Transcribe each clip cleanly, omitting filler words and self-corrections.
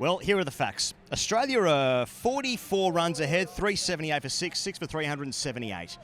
Well, here are the facts. Australia are 44 runs ahead, 378 for 6 for 378.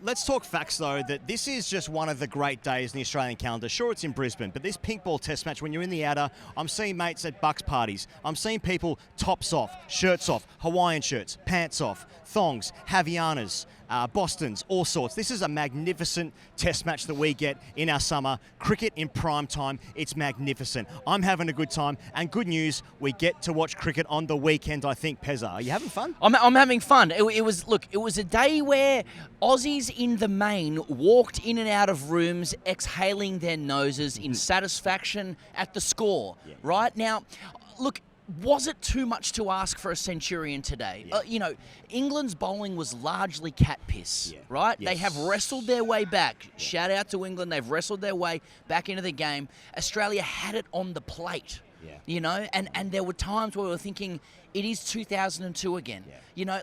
Let's talk facts, though, that this is just one of the great days in the Australian calendar. Sure, it's in Brisbane, but this pink ball test match, when you're in the outer, I'm seeing mates at Bucks parties. I'm seeing people tops off, shirts off, Hawaiian shirts, pants off, thongs, Havianas, Bostons, all sorts. This is a magnificent test match that we get in our summer. Cricket in prime time, it's magnificent. I'm having a good time, and good news, we get to watch cricket on the weekend, I think, Pezza. Are you having fun? I'm having fun. It was a day where Aussies in the main walked in and out of rooms exhaling their noses in satisfaction at the score. Yeah. Right? Now, look, was it too much to ask for a centurion today? Yeah. England's bowling was largely catpiss, right? Yes. They have wrestled their way back. Yeah. Shout out to England. They've wrestled their way back into the game. Australia had it on the plate, and there were times where we were thinking, it is 2002 again. Yeah.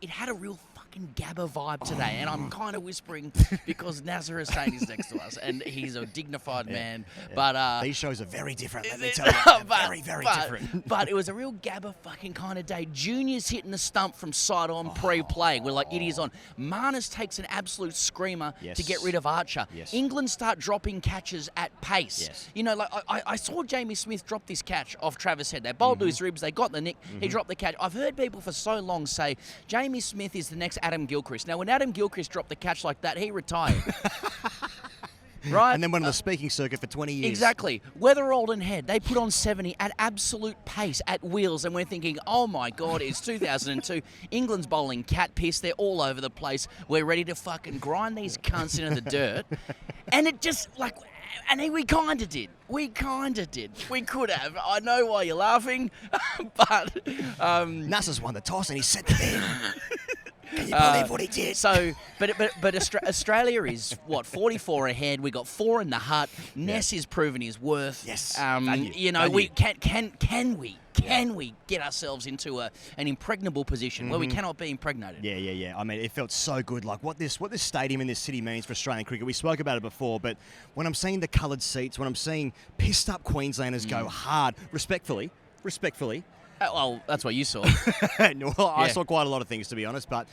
It had a real fucking Gabba vibe today, and I'm kind of whispering because Nazar Hussain is next to us, and he's a dignified man. Yeah. But these shows are very different. Let me tell you, very different. But it was a real Gabba fucking kind of day. Junior's hitting the stump from side on pre-play. We're like, it is on. Marnus takes an absolute screamer to get rid of Archer. Yes. England start dropping catches at pace. Yes. I saw Jamie Smith drop this catch off Travis Head. They bowled to his ribs. They got the nick. He dropped the catch. I've heard people for so long say Jamie Smith is the next Adam Gilchrist. Now, when Adam Gilchrist dropped the catch like that, he retired. Right? And then went on the speaking circuit for 20 years. Exactly. Weatherald and Head, they put on 70 at absolute pace, at wheels, and we're thinking, oh my God, it's 2002. England's bowling cat piss. They're all over the place. We're ready to fucking grind these cunts into the dirt. And it just, and we kind of did. We could have. I know why you're laughing, but... Nasser's won the toss and he set the bid. Can you believe what he did? So, but Australia is, 44 ahead. We got 4 in the hut. Ness is proving his worth. Yes. Value. We can we get ourselves into an impregnable position where we cannot be impregnated? Yeah. I mean, it felt so good. Like what this stadium in this city means for Australian cricket. We spoke about it before, but when I'm seeing the coloured seats, when I'm seeing pissed up Queenslanders go hard, respectfully. Well, that's what you saw. I saw quite a lot of things, to be honest, but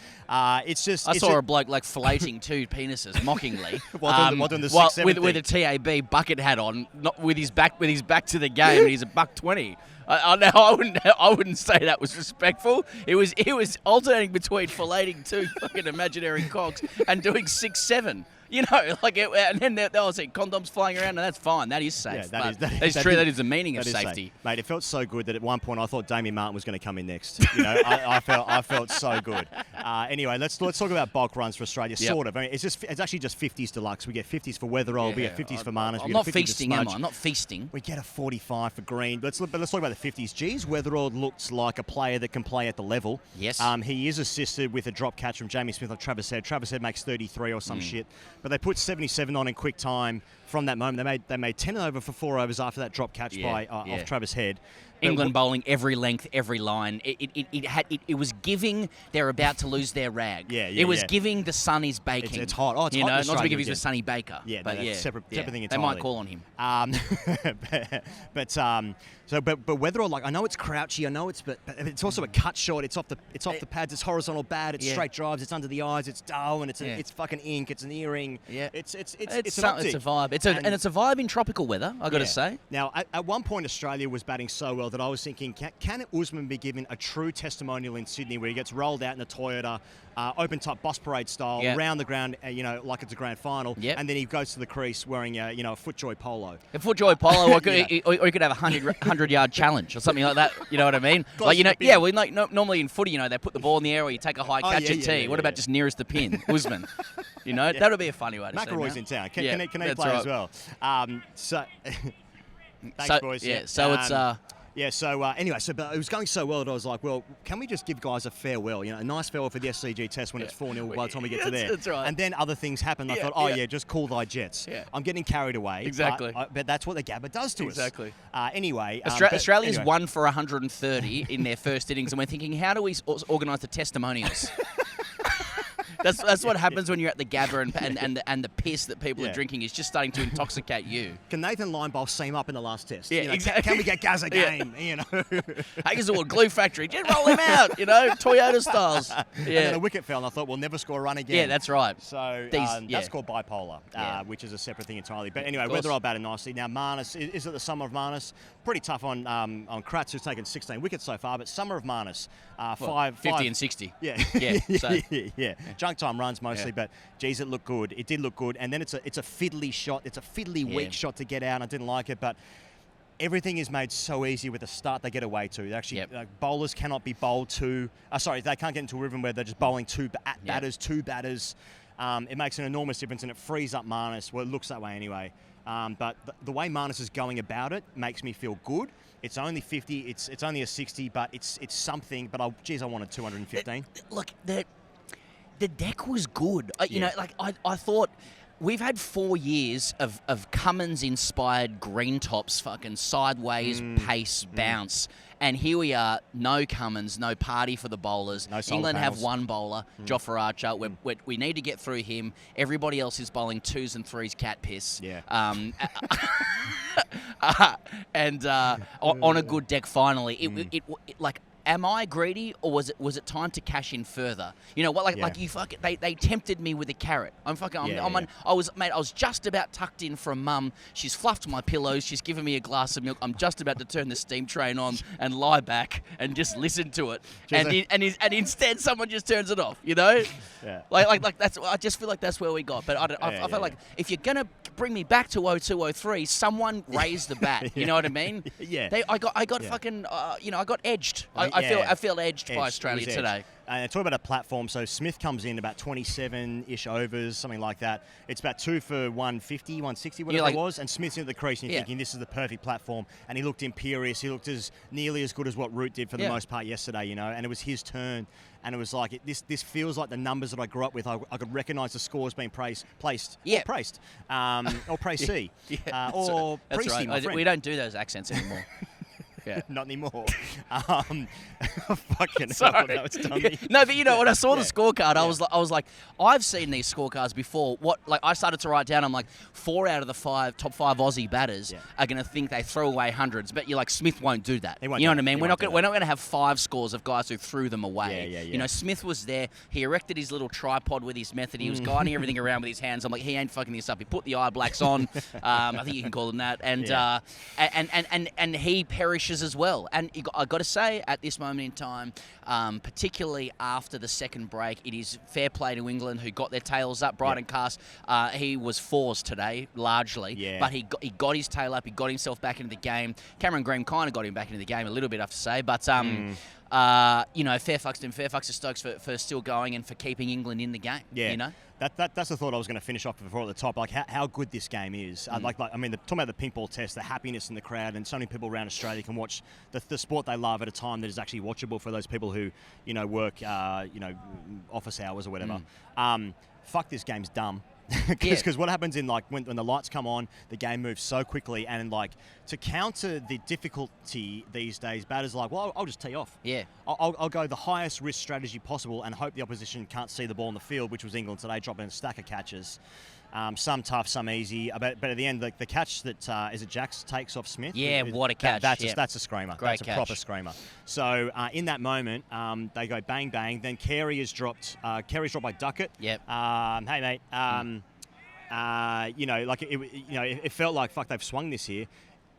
it's just... I saw a bloke filleting 2 penises mockingly while doing the 6-7 with a TAB bucket hat on, not with his back to the game, and he's a $1.20. I wouldn't say that was respectful. It was alternating between filleting 2 fucking imaginary cocks and doing 6-7. And then there was condoms flying around, and that's fine. That is safe. Yeah, that is true. That is the meaning of safety. Mate, it felt so good that at one point I thought Damien Martin was going to come in next. I felt so good. Anyway, let's talk about bulk runs for Australia. Yep. Sort of. I mean, it's actually just 50s deluxe. We get 50s for Weatherall. We get 50s for Marnus. I'm not feasting, am I? I'm not feasting. We get a 45 for Green. Let's talk about the 50s. Geez, Weatherall looks like a player that can play at the level. Yes. He is assisted with a drop catch from Jamie Smith on Travis Head. Travis Head makes 33 or some shit, but they put 77 on in quick time. From that moment, they made 10 over for 4 overs after that drop catch off Travis Head. England bowling every length, every line. It was giving they're about to lose their rag. It was giving the sun is baking. It's hot. Oh, it's hot. Not to be confused with Sonny Baker. Yeah, but separate thing entirely. They might call on him. But Weatherall, I know it's crouchy. I know but it's also a cut shot. It's off the pads. It's horizontal bad. It's straight drives. It's under the eyes. It's dull and it's fucking ink. It's an earring. Yeah. It's a vibe. It's a vibe in tropical weather, I got to say. Now, at one point, Australia was batting so well that I was thinking, can Usman be given a true testimonial in Sydney where he gets rolled out in a Toyota, open top bus parade style, round the ground, like it's a grand final, and then he goes to the crease wearing a FootJoy polo. A FootJoy polo, or he could have a 100-yard challenge or something like that. You know what I mean? Normally in footy, they put the ball in the air or you take a high catch at tee. What about just nearest the pin, Usman? That would be a funny way to say it. McElroy's in town. Can he play as well? Thanks, boys. Anyway, but it was going so well that I was like, well, can we just give guys a farewell? A nice farewell for the SCG test when it's 4-0 by the time we get to there. That's right. And then other things happened. I thought, just cool thy jets. Yeah. I'm getting carried away. Exactly. But that's what the Gabba does to us. Exactly. Anyway. Australia's 1 for 130 in their first innings, and we're thinking, how do we organise the testimonials? That's what happens when you're at the Gabba and the piss that people are drinking is just starting to intoxicate you. Can Nathan Linebaugh seam up in the last test? Yeah, exactly. Can we get Gaz a game? You know, Hagerswood Glue Factory, just roll him out. You know, Toyota styles. Yeah. And then a wicket fell, and I thought we'll never score a run again. Yeah, that's right. So that's called bipolar, which is a separate thing entirely. But anyway, whether I'll bat it nicely. Now, Marnus, is it the summer of Marnus? Pretty tough on Kratz, who's taken 16 wickets so far, but summer of Marnus, 50 and 60. Yeah. Yeah. Junk time runs mostly, but geez, it looked good. It did look good. And then it's a fiddly shot. It's a fiddly weak shot to get out, and I didn't like it, but everything is made so easy with the start they get away to. They actually, bowlers cannot be bowled to. They can't get into a rhythm where they're just bowling two batters. It makes an enormous difference, and it frees up Marnus. Well, it looks that way anyway. But the way Marnus is going about it makes me feel good. It's only 50. It's only a 60, but it's something. But I wanted 215. Look, the deck was good. I thought. We've had 4 years of Cummins-inspired green tops, fucking sideways pace bounce. And here we are, no Cummins, no party for the bowlers. No England panels. have one bowler, Jofra Archer. We need to get through him. Everybody else is bowling 2s and 3s cat piss. Yeah. On a good deck finally. It am I greedy, or was it time to cash in further? You know what? Like you fucking they tempted me with a carrot. I was just about tucked in from Mum. She's fluffed my pillows. She's given me a glass of milk. I'm just about to turn the steam train on and lie back and just listen to it. And instead, someone just turns it off. You know? Yeah. Like that's. I just feel like that's where we got. But I felt like if you're gonna bring me back to 0203, someone raised the bat. You know what I mean? Yeah. I got fucking. I got edged. I feel edged by Australia today. And talk about a platform. So Smith comes in about 27-ish overs, something like that. It's about 2 for 150, 160, whatever it was. And Smith's into the crease, and you're thinking this is the perfect platform. And he looked imperious. He looked nearly as good as what Root did for the most part yesterday, you know. And it was his turn. And it was like this feels like the numbers that I grew up with. I could recognise the scores being placed, or praised, or praise C, or that's Priesty, my friend. We don't do those accents anymore. Yeah. Not anymore. Fucking Sorry. hell, no, it's dummy. No, but you know, when I saw the scorecard, I was like, I've seen these scorecards before. I started to write down, I'm like, 4 out of the top 5 Aussie batters are going to think they throw away hundreds, but you're like, Smith won't do that. You know what I mean? We're not going to have 5 scores of guys who threw them away. Yeah. You know, Smith was there. He erected his little tripod with his method. He was guiding everything around with his hands. I'm like, he ain't fucking this up. He put the eye blacks on. I think you can call them that. And he perishes as well. And I got to say, at this moment in time, particularly after the second break, it is fair play to England, who got their tails up. Brighton Cast, he was 4s today, largely, but he got his tail up. He got himself back into the game. Cameron Green kind of got him back into the game a little bit, I have to say, but fair fucks to Stokes for still going and for keeping England in the game. Yeah. You know? That's the thought I was going to finish off before at the top, like how good this game is. Talking about the pink ball test, the happiness in the crowd, and so many people around Australia can watch the sport they love at a time that is actually watchable for those people who, work, office hours or whatever. Fuck, this game's dumb. Because what happens in when the lights come on, the game moves so quickly, and to counter the difficulty these days, batters are like, well, I'll just tee off. Yeah, I'll go the highest risk strategy possible and hope the opposition can't see the ball in the field, which was England today, dropping a stack of catches. Some tough, some easy. But at the end, the catch that is it Jacks takes off Smith? Yeah, what a catch. That's a screamer. Great that's catch. A proper screamer. So in that moment, they go bang, bang. Then Carey is dropped. Carey's dropped by Duckett. Yep. Hey, mate. It felt like, fuck, they've swung this here.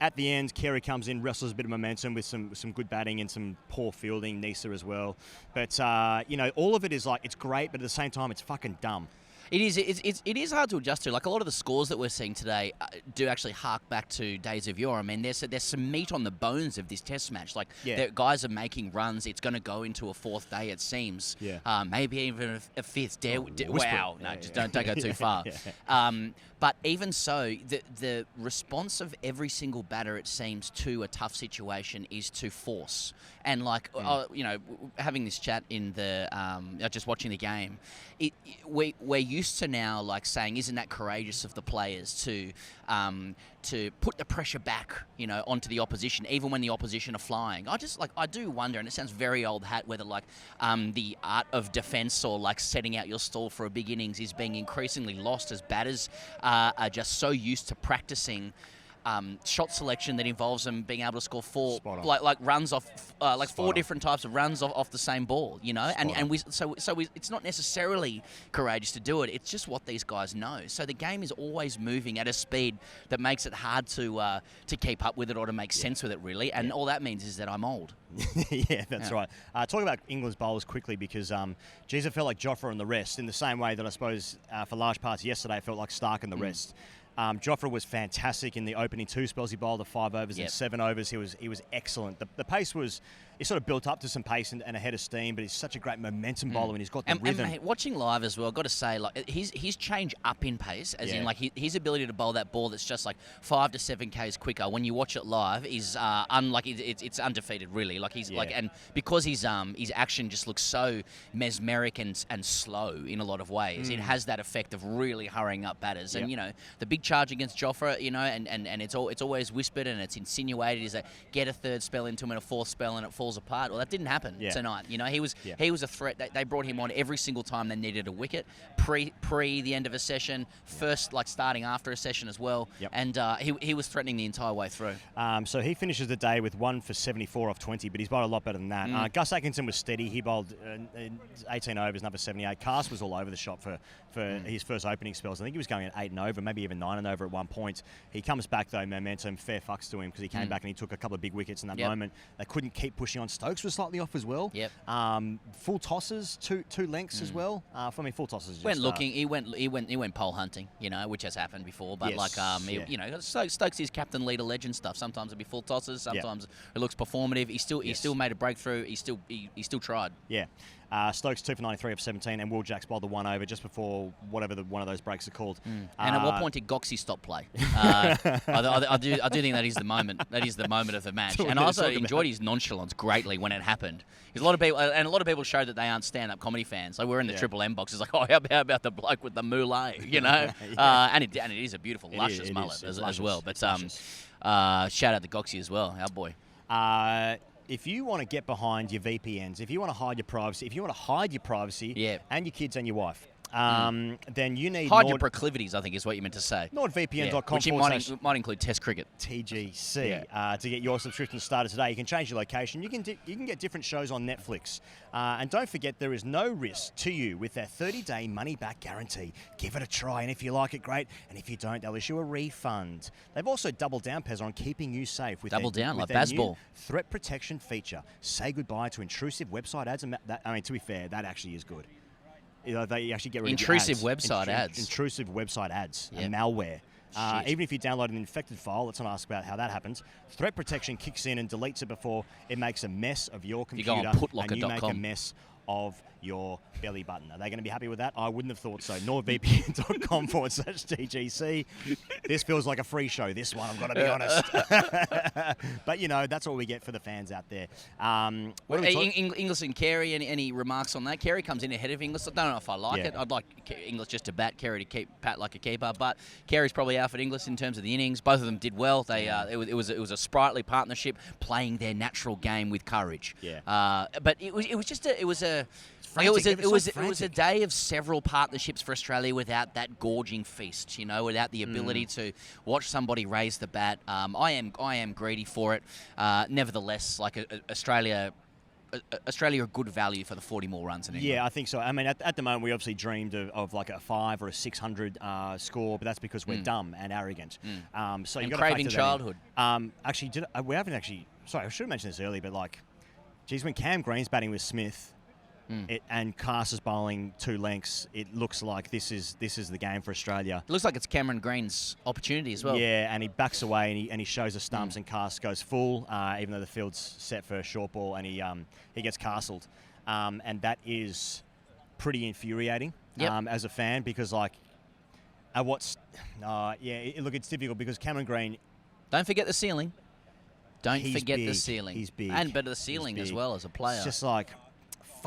At the end, Carey comes in, wrestles a bit of momentum with some good batting and some poor fielding, Nisa as well. But, all of it is it's great, but at the same time, it's fucking dumb. It is hard to adjust to. Like, a lot of the scores that we're seeing today do actually hark back to days of yore. I mean, there's some meat on the bones of this test match. Like, guys are making runs. It's going to go into a 4th day, it seems. Yeah. Maybe even a 5th. Wow. No, just don't go too far. But even so, the response of every single batter, it seems, to a tough situation is to force. And having this chat in the just watching the game, we're used to now like saying, isn't that courageous of the players to put the pressure back, onto the opposition, even when the opposition are flying. I do wonder, and it sounds very old hat, whether like the art of defence or like setting out your stall for a big innings is being increasingly lost as batters are just so used to practicing shot selection that involves them being able to score four like runs off four different types of runs off the same ball, it's not necessarily courageous to do it. It's just what these guys know. So the game is always moving at a speed that makes it hard to keep up with it or to make sense with it, really. And all that means is that I'm old. Yeah, that's right. Talk about England's bowlers quickly because, geez, it felt like Jofra and the rest in the same way that I suppose for large parts yesterday it felt like Stark and the rest. Jofra was fantastic in the opening 2 spells. He bowled the 5 overs and 7 overs. He was excellent. The pace was... He sort of built up to some pace and a head of steam, but he's such a great momentum bowler and he's got the rhythm. And watching live as well, I've got to say, like his change up in pace, as in like his ability to bowl that ball that's just like 5 to 7 Ks quicker when you watch it live is it's undefeated, really. Like he's and because his action just looks so mesmeric and slow in a lot of ways, it has that effect of really hurrying up batters. And the big charge against Jofra, and it's always whispered and it's insinuated is that get a 3rd spell into him and a 4th spell and it falls apart. Well, that didn't happen tonight. He was a threat. They brought him on every single time they needed a wicket pre the end of a session, first like starting after a session as well, and he was threatening the entire way through. So he finishes the day with 1 for 74 off 20, but he's bowled a lot better than that. Gus Atkinson was steady. He bowled 18 overs, number 78. Cast was all over the shop for his first opening spells. I think he was going at 8 and over, maybe even 9 and over at one point. He comes back though, momentum, fair fucks to him because he came back and he took a couple of big wickets in that moment. They couldn't keep pushing on. Stokes was slightly off as well. Full tosses, two lengths as well. For me, full tosses. Went looking. He went pole hunting. Which has happened before. But Stokes is captain, leader, legend stuff. Sometimes it'll be full tosses. Sometimes it looks performative. He still made a breakthrough. He still tried. Yeah. Stokes 2 for 93 of 17, and Will Jacks bowled the 1 over just before whatever one of those breaks are called. And at what point did Gocsy stop play? I do think that is the moment. That is the moment of the match. And I also enjoyed his nonchalance greatly when it happened. Because a lot of people showed that they aren't stand-up comedy fans. Like we're in the Triple M box. It's like, how about the bloke with the mullet? And it is a beautiful, luscious mullet as well. But shout out to Gocsy as well, our boy. If you want to get behind your VPNs, if you want to hide your privacy, and your kids and your wife, then you need hide your proclivities, I think is what you meant to say. NordVPN.com which might include Test cricket. TGC to get your subscription started today. You can change your location. You can get different shows on Netflix. And don't forget, there is no risk to you with their 30-day money-back guarantee. Give it a try, and if you like it, great. And if you don't, they'll issue a refund. They've also doubled down, Pez, on keeping you safe with their new threat protection feature. Say goodbye to intrusive website ads. And to be fair, that actually is good. They actually get rid of intrusive website ads. Intrusive website ads and malware. Even if you download an infected file, let's not ask about how that happens. Threat protection kicks in and deletes it before it makes a mess of your computer. You go on putlocker.com. And you make a mess of your belly button. Are they going to be happy with that? I wouldn't have thought so. NordVPN.com/TGC. This feels like a free show, this one, I've got to be honest. But, that's what we get for the fans out there. Inglis and Carey, any remarks on that? Carey comes in ahead of Inglis. I don't know if I like it. I'd like Inglis just to bat, Carey to pat like a keeper. But Carey's probably out for Inglis in terms of the innings. Both of them did well. It was a sprightly partnership, playing their natural game with courage. But it was a day of several partnerships for Australia without that gorging feast, without the ability to watch somebody raise the bat. I am greedy for it. Nevertheless, Australia are good value for the 40 more runs in England. Yeah, I think so. I mean, at the moment, we obviously dreamed of like a 5 or a 600 score, but that's because we're dumb and arrogant. So you got craving childhood. Sorry, I should have mentioned this earlier, but when Cam Green's batting with Smith, and Cass is bowling 2 lengths, it looks like this is the game for Australia. It looks like it's Cameron Green's opportunity as well. Yeah, and he backs away and he shows the stumps and Cass goes full, even though the field's set for a short ball, and he gets castled. And that is pretty infuriating as a fan because it's difficult because Cameron Green... Don't forget the ceiling. He's big. And better the ceiling as well as a player. It's just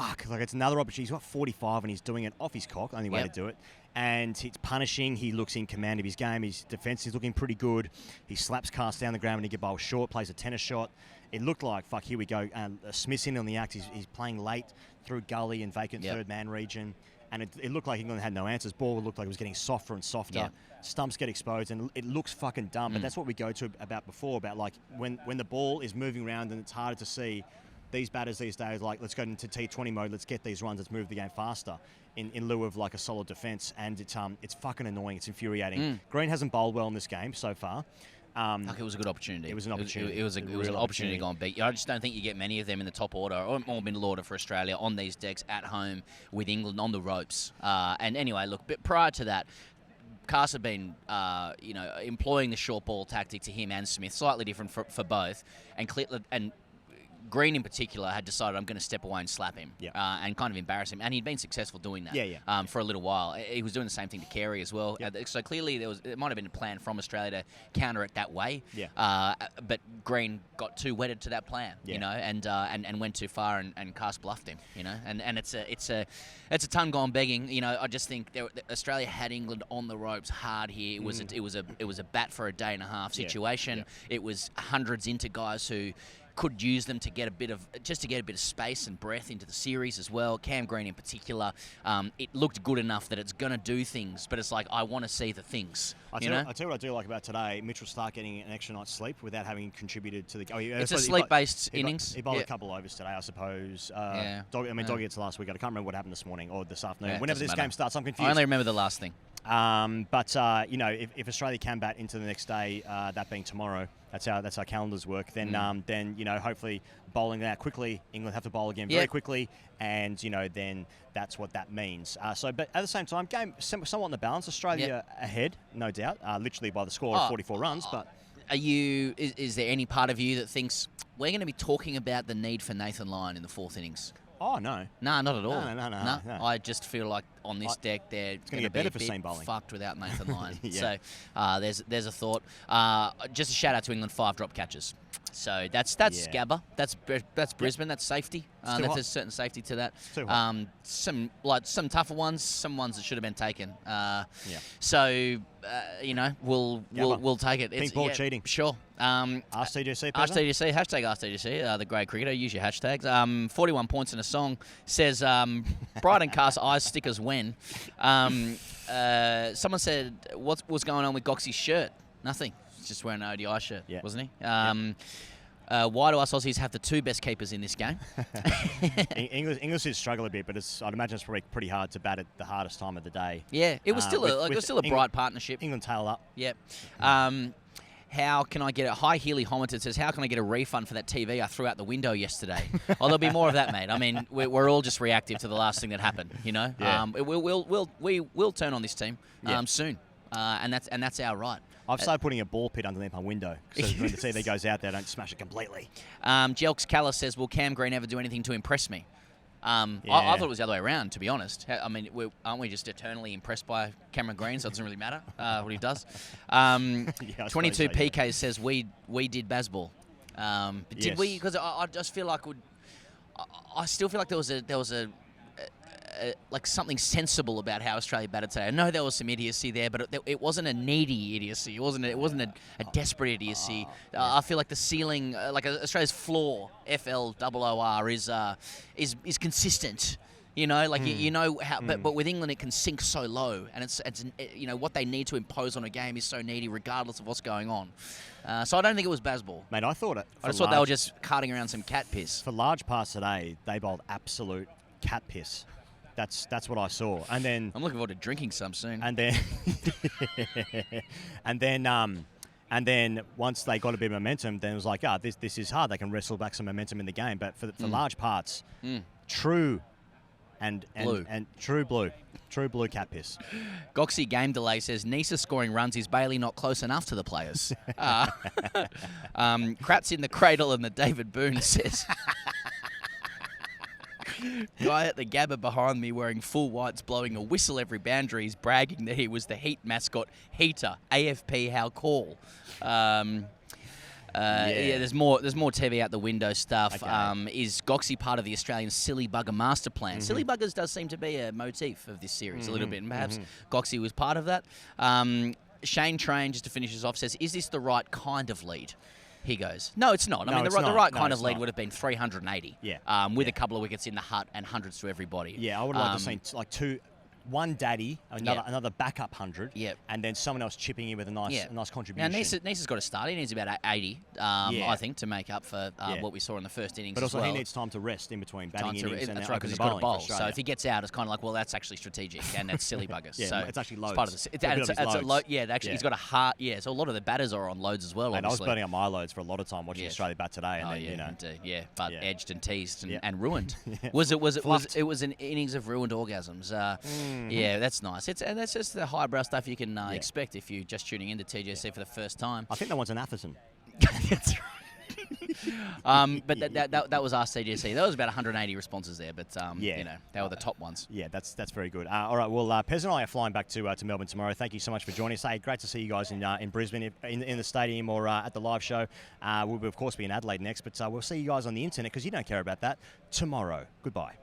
it's another opportunity. He's got 45 and he's doing it off his cock, only way to do it. and he's punishing. He looks in command of his game. His defence is looking pretty good. He slaps Cast down the ground when he get bowled short, plays a tennis shot. It looked like, fuck, here we go. Smith's in on the act. He's playing late through gully and vacant third man region. And it looked like England had no answers. Ball looked like it was getting softer and softer. Yeah. Stumps get exposed, and it looks fucking dumb. But that's what we go to about before, about like when the ball is moving around and it's harder to see. These batters these days, like, let's go into T20 mode. Let's get these runs. Let's move the game faster in lieu of like a solid defence. And it's fucking annoying. It's infuriating. Green hasn't bowled well in this game so far. It was a good opportunity. It was an opportunity. It was an opportunity to go and beat. I just don't think you get many of them in the top order or middle order for Australia on these decks at home with England on the ropes. And anyway, look, but prior to that, Cast had been, employing the short ball tactic to him and Smith, slightly different for both, and Green in particular had decided I'm going to step away and slap him and kind of embarrass him. And he'd been successful doing that for a little while. He was doing the same thing to Carey as well. So clearly it might have been a plan from Australia to counter it that way. But Green got too wedded to that plan, and went too far and Cast bluffed him, And it's a ton gone begging. I just think Australia had England on the ropes hard here. It was a bat for a day and a half situation. It was hundreds into guys who could use them to get a bit of space and breath into the series as well. Cam Green in particular, it looked good enough that it's going to do things, but it's like, I want to see the things. I tell you what I do like about today. Mitchell Stark getting an extra night's sleep without having contributed to the. It's a sleep-based innings. He bowled a couple overs today, I suppose. Doggy gets last week. I can't remember what happened this morning or this afternoon. Whenever this game starts, I'm confused. I only remember the last thing. But if Australia can bat into the next day, that being tomorrow, that's how calendars work. Then hopefully bowling out quickly, England have to bowl again very quickly, and then that's what that means. But at the same time, game somewhat in the balance. Australia ahead, no doubt, literally by the score of 44 runs. But is there any part of you that thinks we're going to be talking about the need for Nathan Lyon in the fourth innings? Oh, no. No, not at all. No. I just feel like on this deck they're going to be a bit fucked without Nathan Lyon. So there's a thought. Just a shout out to England 5 drop catches. So that's Gabba. That's Brisbane. That's safety. There's certain safety to that. Some tougher ones. Some ones that should have been taken. So we'll take it. Pink ball cheating. Sure. AskTGC. AskTGC. Hashtag AskTGC. The great cricketer. Use your hashtags. 41 points in a song says Brighton Cast eyes stickers when. Someone said what's going on with Goxy's shirt? Nothing. He's just wearing an ODI shirt, wasn't he? Why do us Aussies have the 2 best keepers in this game? English did struggle a bit, but I'd imagine it's probably pretty hard to bat at the hardest time of the day. Yeah, it was still a bright partnership. England tail up. Yep. How can I get a Hi Healy Hominted says, how can I get a refund for that TV I threw out the window yesterday? There'll be more of that, mate. I mean, we're all just reactive to the last thing that happened, Yeah. We'll turn on this team soon, and that's our right. I've started putting a ball pit underneath my window so when the TV goes out there, I don't smash it completely. Jelks Callis says, will Cam Green ever do anything to impress me? I thought it was the other way around, to be honest. I mean, aren't we just eternally impressed by Cameron Green, so it doesn't really matter what he does? 22 PK says, we did Bazball. Did we? Because I just feel like I still feel like there was a like something sensible about how Australia batted today. I know there was some idiocy there, but it wasn't a needy idiocy. It wasn't a desperate idiocy. I feel like the ceiling, like Australia's floor, FLOOR, is consistent. How, but with England it can sink so low, and it's what they need to impose on a game is so needy, regardless of what's going on. So I don't think it was Bazball. Mate, I thought it. I just thought they were just carting around some cat piss. For large parts today, they bowled absolute cat piss. That's what I saw, and then I'm looking forward to drinking some soon. And then once they got a bit of momentum, then it was like, this is hard. They can wrestle back some momentum in the game, but for large parts, true blue cat piss. Gocsy Game Delay says Nisa scoring runs is Bailey not close enough to the players. Kratz in the cradle and the David Boone says. Guy at the Gabba behind me wearing full whites blowing a whistle every boundary is bragging that he was the Heat mascot Heater. AFP how cool. There's more TV out the window stuff. Okay. Is Gocsy part of the Australian silly bugger master plan? Silly buggers does seem to be a motif of this series a little bit, and perhaps Gocsy was part of that. Shane Train, just to finish us off, says, "Is this the right kind of lead?" He goes, "No, it's not. I mean, the right kind of lead would have been 380. With a couple of wickets in the hut and hundreds to everybody. Yeah, I would like to see like one daddy, another backup 100, and then someone else chipping in with a nice contribution. Now, Neese's got to start. He needs about 80, I think, to make up for what we saw in the first innings. But also, as well. he needs time to rest in between batting innings. That's right, because he's got to bowl. So if he gets out, it's kind of like, well, that's actually strategic, and that's silly buggers. So it's actually loads. He's got a heart. So a lot of the batters are on loads as well. And I was burning on my loads for a lot of time watching Australia bat today, and but edged and teased and ruined. It was an innings of ruined orgasms. Yeah, that's nice. That's just the highbrow stuff you can expect if you're just tuning into TGC for the first time. I think that one's an Atherton. That's right. But that was AskTGC. There was about 180 responses there, but they were the top ones. Yeah, that's very good. All right, well, Pez and I are flying back to Melbourne tomorrow. Thank you so much for joining us. Hey, great to see you guys in Brisbane, in the stadium or at the live show. We'll of course be in Adelaide next, but we'll see you guys on the internet because you don't care about that tomorrow. Goodbye.